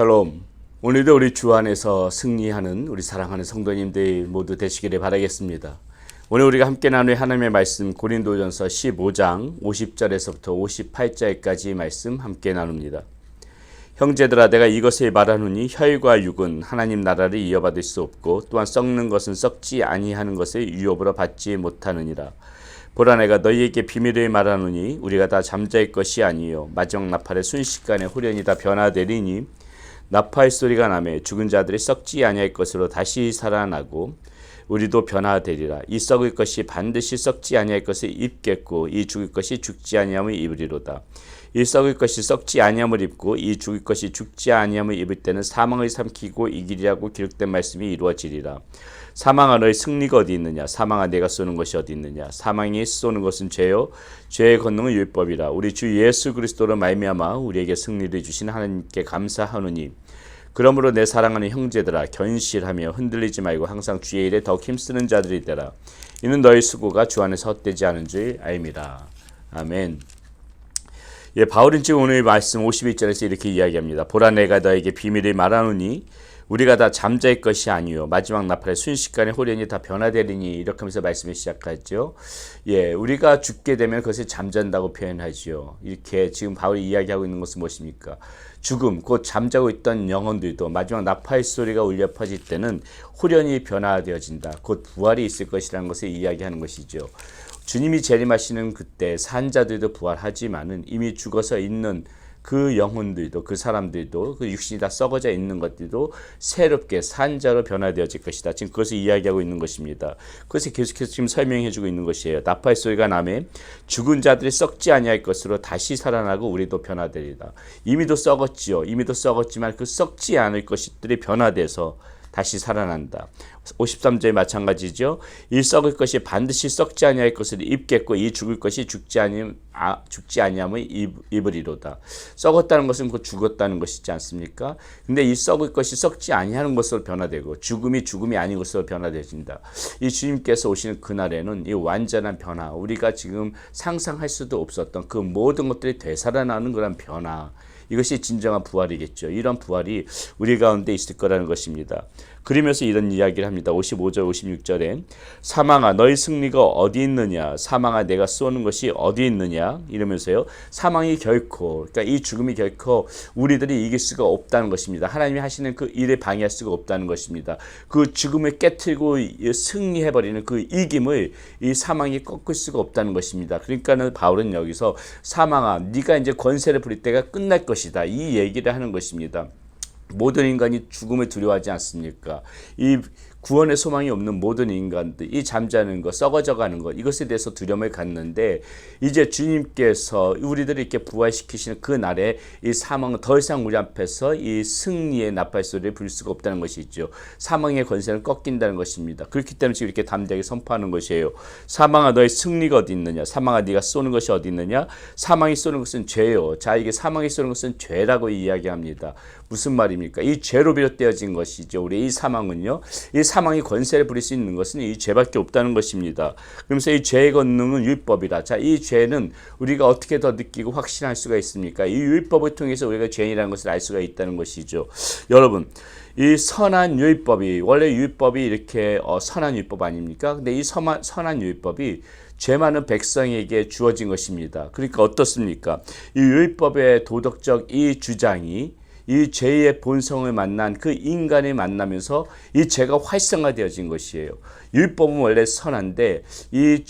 샬롬. 오늘도 우리 주 안에서 승리하는 우리 사랑하는 성도님들 모두 되시기를 바라겠습니다. 오늘 우리가 함께 나눌 하나님의 말씀 고린도전서 15장 50절에서부터 58절까지 말씀 함께 나눕니다. 형제들아, 내가 이것을 말하노니 혈과 육은 하나님 나라를 이어받을 수 없고 또한 썩는 것은 썩지 아니하는 것을 유업으로 받지 못하느니라. 보라, 내가 너희에게 비밀을 말하노니 우리가 다 잠잘 것이 아니요 마지막 나팔의 순식간에 후련히 다 변화되리니 나팔 소리가 나매 죽은 자들이 썩지 아니할 것으로 다시 살아나고 우리도 변화되리라. 이 썩을 것이 반드시 썩지 아니할 것을 입겠고 이 죽을 것이 죽지 아니함을 입으리로다. 이 썩을 것이 썩지 아니함을 입고 이 죽을 것이 죽지 아니함을 입을 때는 사망을 삼키고 이기리라고 기록된 말씀이 이루어지리라. 사망아, 너의 승리가 어디 있느냐? 사망아, 내가 쏘는 것이 어디 있느냐? 사망이 쏘는 것은 죄요 죄의 권능은 율법이라. 우리 주 예수 그리스도로 말미암아 우리에게 승리를 주신 하나님께 감사하노니, 그러므로 내 사랑하는 형제들아, 견실하며 흔들리지 말고 항상 주의 일에 더욱 힘쓰는 자들이 되라. 이는 너희 수고가 주 안에서 헛되지 않은 줄 알미라. 아멘. 바울은 지금 오늘 말씀 51절에서 이렇게 이야기합니다. 보라, 내가 너에게 비밀을 말하노니 우리가 다 잠잘 것이 아니요 마지막 나팔의 순식간에 호련히 다 변화되리니, 이렇게 하면서 말씀을 시작하죠. 우리가 죽게 되면 그것을 잠잔다고 표현하죠. 이렇게 지금 바울이 이야기하고 있는 것은 무엇입니까? 죽음, 곧 잠자고 있던 영혼들도 마지막 나팔 소리가 울려 퍼질 때는 호련히 변화되어진다. 곧 부활이 있을 것이라는 것을 이야기하는 것이죠. 주님이 재림하시는 그때 산자들도 부활하지만은 이미 죽어서 있는 그 영혼들도, 그 사람들도, 그 육신이 다 썩어져 있는 것들도 새롭게 산자로 변화되어질 것이다. 지금 그것을 이야기하고 있는 것입니다. 그것을 계속해서 지금 설명해주고 있는 것이에요. 나팔 소리가 나매 죽은 자들이 썩지 아니할 것으로 다시 살아나고 우리도 변화되리다. 이미도 썩었지요. 이미도 썩었지만 그 썩지 않을 것들이 변화돼서 다시 살아난다. 53절에 마찬가지죠. 이 썩을 것이 반드시 썩지 아니할 것을 입겠고 이 죽을 것이 죽지 아니함을 입으리로다. 썩었다는 것은 곧 죽었다는 것이지 않습니까? 근데 이 썩을 것이 썩지 아니하는 것으로 변화되고 죽음이 아닌 것으로 변화되진다. 이 주님께서 오시는 그날에는 이 완전한 변화, 우리가 지금 상상할 수도 없었던 그 모든 것들이 되살아나는 그런 변화, 이것이 진정한 부활이겠죠. 이런 부활이 우리 가운데 있을 거라는 것입니다. 그러면서 이런 이야기를 합니다. 55절 56절에 사망아, 너희 승리가 어디 있느냐? 사망아, 내가 쏘는 것이 어디 있느냐? 이러면서요, 사망이 결코, 그러니까 이 죽음이 결코 우리들이 이길 수가 없다는 것입니다. 하나님이 하시는 그 일을 방해할 수가 없다는 것입니다. 그 죽음을 깨트리고 승리해버리는 그 이김을 이 사망이 꺾을 수가 없다는 것입니다. 그러니까는 바울은 여기서 사망아, 네가 이제 권세를 부릴 때가 끝날 것이다, 이 얘기를 하는 것입니다. 모든 인간이 죽음을 두려워하지 않습니까? 이 구원의 소망이 없는 모든 인간들, 이 잠자는 것, 썩어져가는 것, 이것에 대해서 두려움을 갖는데, 이제 주님께서 우리들을 이렇게 부활시키시는 그 날에 이 사망은 더 이상 우리 앞에서 이 승리의 나팔 소리를 부를 수가 없다는 것이죠. 사망의 권세는 꺾인다는 것입니다. 그렇기 때문에 지금 이렇게 담대하게 선포하는 것이에요. 사망아, 너의 승리가 어디 있느냐? 사망아, 네가 쏘는 것이 어디 있느냐? 사망이 쏘는 것은 죄요. 자, 이게 사망이 쏘는 것은 죄라고 이야기합니다. 무슨 말입니까? 이 죄로 비롯되어진 것이죠. 우리 이 사망은요, 이 사망이 권세를 부릴 수 있는 것은 이 죄밖에 없다는 것입니다. 그러면서 이 죄의 권능은 율법이다. 자, 이 죄는 우리가 어떻게 더 느끼고 확신할 수가 있습니까? 이 율법을 통해서 우리가 죄인이라는 것을 알 수가 있다는 것이죠. 여러분, 이 선한 율법이, 원래 율법이 이렇게 선한 율법 아닙니까? 근데 이 선한 율법이 죄 많은 백성에게 주어진 것입니다. 그러니까 어떻습니까? 이 율법의 도덕적 이 주장이 이 죄의 본성을 만난 그 인간이 만나면서 이 죄가 활성화되어진 것이에요. 율법은 원래 선한데 이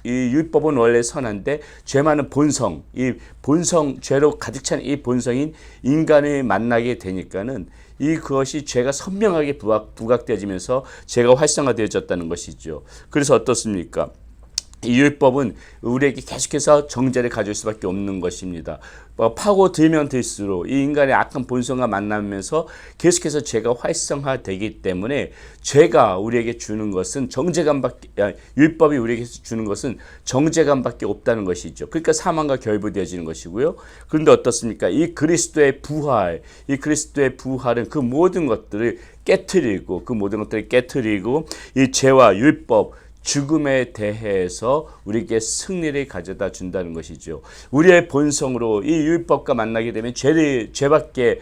율법은 원래 선한데 죄 많은 본성, 이 본성, 죄로 가득 찬 이 본성인 인간을 만나게 되니까는 그것이 죄가 선명하게 부각되어지면서 죄가 활성화되어졌다는 것이죠. 그래서 어떻습니까? 이 율법은 우리에게 계속해서 정죄를 가질 수밖에 없는 것입니다. 파고들면 들수록 이 인간의 악한 본성과 만나면서 계속해서 죄가 활성화되기 때문에 죄가 우리에게 주는 것은 율법이 우리에게 주는 것은 정죄감밖에 없다는 것이죠. 그러니까 사망과 결부되어지는 것이고요. 그런데 어떻습니까? 이 그리스도의 부활은 그 모든 것들을 깨트리고 이 죄와 율법, 죽음에 대해서 우리에게 승리를 가져다 준다는 것이죠. 우리의 본성으로 이 율법과 만나게 되면 죄밖에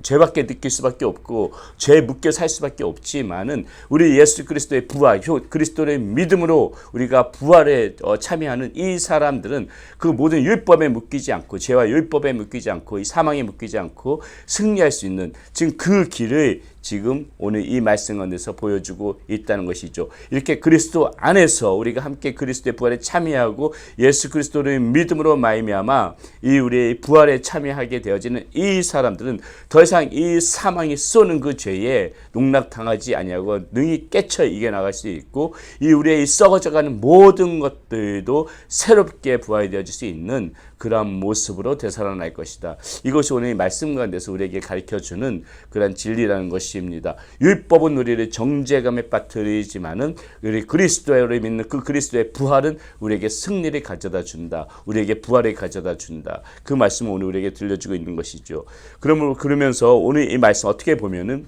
죄밖에 느낄 수밖에 없고 죄에 묶여 살 수밖에 없지만은 우리 예수 그리스도의 부활, 그리스도의 믿음으로 우리가 부활에 참여하는 이 사람들은 그 모든 율법에 묶이지 않고 죄와 율법에 묶이지 않고 이 사망에 묶이지 않고 승리할 수 있는 지금 그 길을 지금 오늘 이 말씀 가운데서 보여주고 있다는 것이죠. 이렇게 그리스도 안에서 우리가 함께 그리스도의 부활에 참여하고 예수 그리스도를 믿음으로 말미암아 이 우리의 부활에 참여하게 되어지는 이 사람들은 더 이상 이 사망이 쏘는 그 죄에 농락당하지 아니하고 능히 깨쳐 이겨나갈 수 있고 이 우리의 썩어져가는 모든 것들도 새롭게 부활되어질 수 있는 그러한 모습으로 되살아날 것이다. 이것이 오늘 말씀 가운데서 우리에게 가르쳐주는 그런 진리라는 것입니다. 율법은 우리를 정죄감에 빠뜨리지만은 우리 그리스도를 믿는 그 그리스도의 부활은 우리에게 승리를 가져다 준다. 우리에게 부활을 가져다 준다. 그 말씀을 오늘 우리에게 들려주고 있는 것이죠. 그러면서 오늘 이 말씀 어떻게 보면은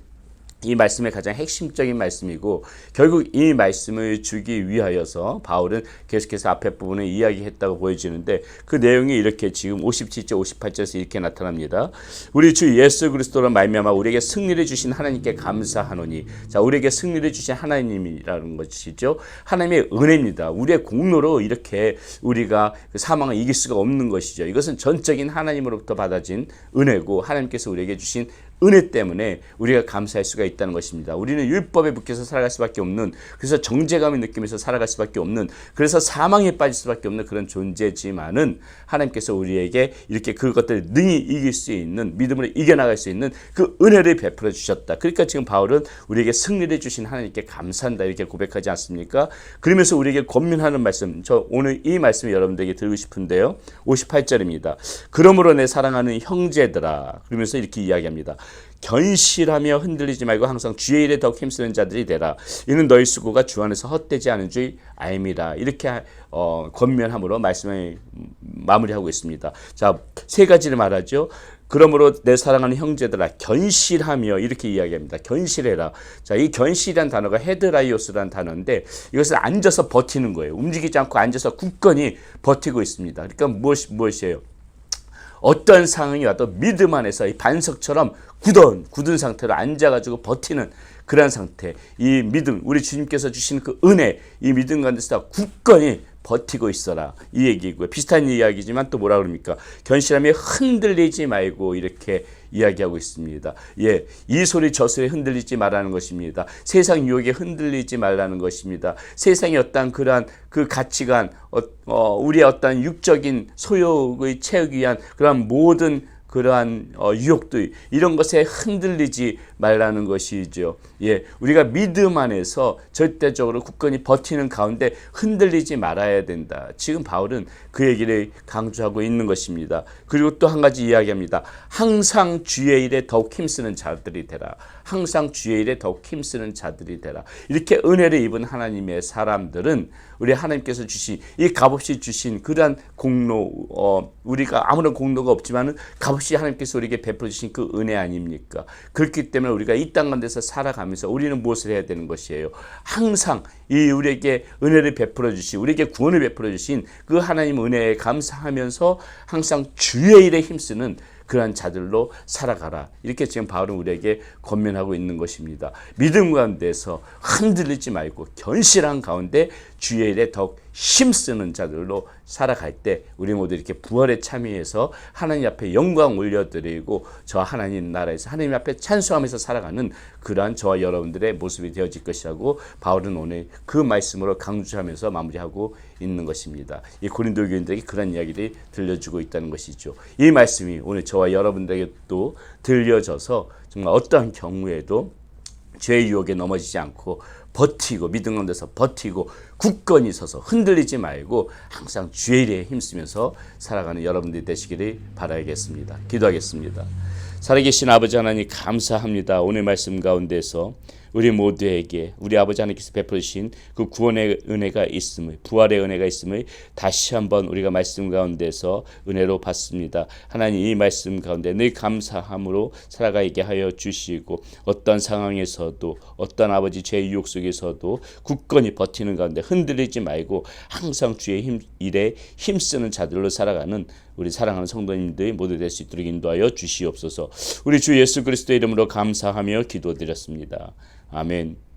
이 말씀의 가장 핵심적인 말씀이고 결국 이 말씀을 주기 위하여서 바울은 계속해서 앞에 부분을 이야기했다고 보여지는데 그 내용이 이렇게 지금 57절 58절에서 이렇게 나타납니다. 우리 주 예수 그리스도로 말미암아 우리에게 승리를 주신 하나님께 감사하노니. 자, 우리에게 승리를 주신 하나님이라는 것이죠. 하나님의 은혜입니다. 우리의 공로로 이렇게 우리가 사망을 이길 수가 없는 것이죠. 이것은 전적인 하나님으로부터 받아진 은혜고 하나님께서 우리에게 주신 은혜 때문에 우리가 감사할 수가 있다는 것입니다. 우리는 율법에 묶여서 살아갈 수밖에 없는, 그래서 정죄감을 느끼면서 살아갈 수밖에 없는, 그래서 사망에 빠질 수밖에 없는 그런 존재지만은 하나님께서 우리에게 이렇게 그것들을 능히 이길 수 있는, 믿음으로 이겨나갈 수 있는 그 은혜를 베풀어 주셨다. 그러니까 지금 바울은 우리에게 승리를 주신 하나님께 감사한다 이렇게 고백하지 않습니까? 그러면서 우리에게 권면하는 말씀, 저 오늘 이 말씀을 여러분들에게 드리고 싶은데요. 58절입니다. 그러므로 내 사랑하는 형제들아, 그러면서 이렇게 이야기합니다. 견실하며 흔들리지 말고 항상 주의 일에 더욱 힘쓰는 자들이 되라. 이는 너희 수고가 주 안에서 헛되지 않은 줄 알미라. 이렇게 권면함으로 말씀을 마무리하고 있습니다. 자, 세 가지를 말하죠. 그러므로 내 사랑하는 형제들아 견실하며 이렇게 이야기합니다. 견실해라. 자, 이 견실이란 단어가 헤드라이오스라는 단어인데 이것은 앉아서 버티는 거예요. 움직이지 않고 앉아서 굳건히 버티고 있습니다. 그러니까 무엇이에요? 어떤 상황이 와도 믿음 안에서 이 반석처럼 굳은 상태로 앉아가지고 버티는 그런 상태. 이 믿음, 우리 주님께서 주신 그 은혜, 이 믿음 가운데서 굳건히 버티고 있어라. 이 얘기고요. 비슷한 이야기지만 또 뭐라 그럽니까? 견실하며 흔들리지 말고 이렇게 이야기하고 있습니다. 예, 이 소리 저 소리에 흔들리지 말라는 것입니다. 세상 유혹에 흔들리지 말라는 것입니다. 세상의 어떤 그러한 그 가치관, 우리의 어떤 육적인 소욕을 채우기 위한 그러한 모든 그러한 유혹들 이런 것에 흔들리지 말라는 것이죠. 예, 우리가 믿음 안에서 절대적으로 굳건히 버티는 가운데 흔들리지 말아야 된다. 지금 바울은 그 얘기를 강조하고 있는 것입니다. 그리고 또 한 가지 이야기합니다. 항상 주의 일에 더욱 힘쓰는 자들이 되라. 항상 주의 일에 더욱 힘쓰는 자들이 되라. 이렇게 은혜를 입은 하나님의 사람들은 우리 하나님께서 주신 이 값없이 주신 그러한 공로, 우리가 아무런 공로가 없지만은 값없이 하나님께서 우리에게 베풀어 주신 그 은혜 아닙니까? 그렇기 때문에 우리가 이 땅 가운데서 살아가면서 우리는 무엇을 해야 되는 것이에요? 항상 이 우리에게 은혜를 베풀어 주신, 우리에게 구원을 베풀어 주신 그 하나님 은혜에 감사하면서 항상 주의 일에 힘쓰는 그러한 자들로 살아가라. 이렇게 지금 바울은 우리에게 권면하고 있는 것입니다. 믿음 가운데서 흔들리지 말고 견실한 가운데 주의 일에 더욱 힘쓰는 자들로 살아갈 때 우리 모두 이렇게 부활에 참여해서 하나님 앞에 영광 올려드리고 저 하나님 나라에서 하나님 앞에 찬송하면서 살아가는 그러한 저와 여러분들의 모습이 되어질 것이라고 바울은 오늘 그 말씀으로 강조하면서 마무리하고 있는 것입니다. 이 고린도 교인들에게 그런 이야기를 들려주고 있다는 것이죠. 이 말씀이 오늘 저와 여러분들에게 또 들려져서 정말 어떠한 경우에도 죄의 유혹에 넘어지지 않고 버티고 믿음 가운데서 버티고 굳건히 서서 흔들리지 말고 항상 주의 일에 힘쓰면서 살아가는 여러분들이 되시기를 바라겠습니다. 기도하겠습니다. 살아계신 아버지 하나님 감사합니다. 오늘 말씀 가운데서 우리 모두에게 우리 아버지 하나님께서 베풀으신 그 구원의 은혜가 있음을, 부활의 은혜가 있음을 다시 한번 우리가 말씀 가운데서 은혜로 받습니다. 하나님, 이 말씀 가운데 늘 감사함으로 살아가게 하여 주시고, 어떤 상황에서도, 어떤 아버지 죄의 유혹 속에서도 굳건히 버티는 가운데 흔들리지 말고 항상 주의 일에 힘쓰는 자들로 살아가는 우리 사랑하는 성도님들이 모두 될 수 있도록 인도하여 주시옵소서. 우리 주 예수 그리스도의 이름으로 감사하며 기도드렸습니다. 아멘.